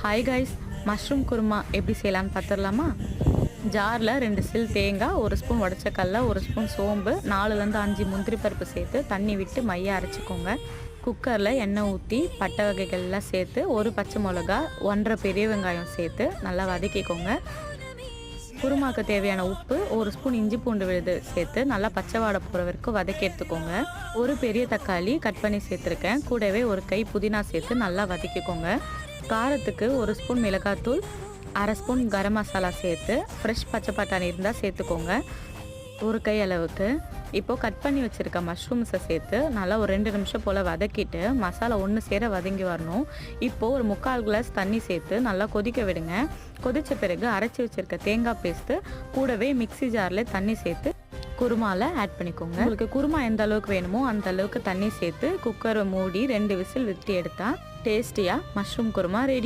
Hi guys, mushroom kurma எப்படி செய்யலான்னு பார்த்துடலாமா? ஜாரில் 2 சில் தேங்காய், 1 ஸ்பூன் உடச்ச கடலை, 1 ஸ்பூன் சோம்பு, 4லேருந்து 5 முந்திரி பருப்பு சேர்த்து தண்ணி விட்டு மைய அரைச்சிக்கோங்க. குக்கரில் எண்ணெய் ஊற்றி பட்டை வகைகள்லாம் சேர்த்து 1 பச்சை மிளகா, 1.5 பெரிய வெங்காயம் சேர்த்து நல்லா வதக்கிக்கோங்க. குருமாக்கு தேவையான உப்பு, 1 ஸ்பூன் இஞ்சி பூண்டு விழுது சேர்த்து நல்லா பச்சை வாடை போகிற வரைக்கும் வதக்கி எடுத்துக்கோங்க. 1 பெரிய தக்காளி கட் பண்ணி சேர்த்துருக்கேன். கூடவே 1 கை புதினா சேர்த்து நல்லா வதக்கிக்கோங்க. காரத்துக்கு 1 ஸ்பூன் மிளகாத்தூள், 1/2 ஸ்பூன் கரம் மசாலா சேர்த்து ஃப்ரெஷ் பச்சை பட்டாணி இருந்தால் சேர்த்துக்கோங்க, 1 கை அளவுக்கு. இப்போது கட் பண்ணி வச்சுருக்க மஷ்ரூம்ஸை சேர்த்து நல்லா ஒரு 2 நிமிஷம் போல் வதக்கிட்டு மசாலா ஒன்று சேர வதங்கி வரணும். இப்போது ஒரு 3/4 கிளாஸ் தண்ணி சேர்த்து நல்லா கொதிக்க விடுங்க. கொதித்த பிறகு அரைச்சி வச்சுருக்க தேங்காய் பேஸ்ட்டு கூடவே மிக்ஸி ஜாரில் தண்ணி சேர்த்து குருமாவில் ஆட் பண்ணிக்கோங்க. உங்களுக்கு குருமா எந்த அளவுக்கு வேணுமோ அந்த அளவுக்கு தண்ணி சேர்த்து குக்கரை மூடி 2 விசில் விட்டு எடுத்தால் டேஸ்டியாக மஷ்ரூம் குருமா ரெடி.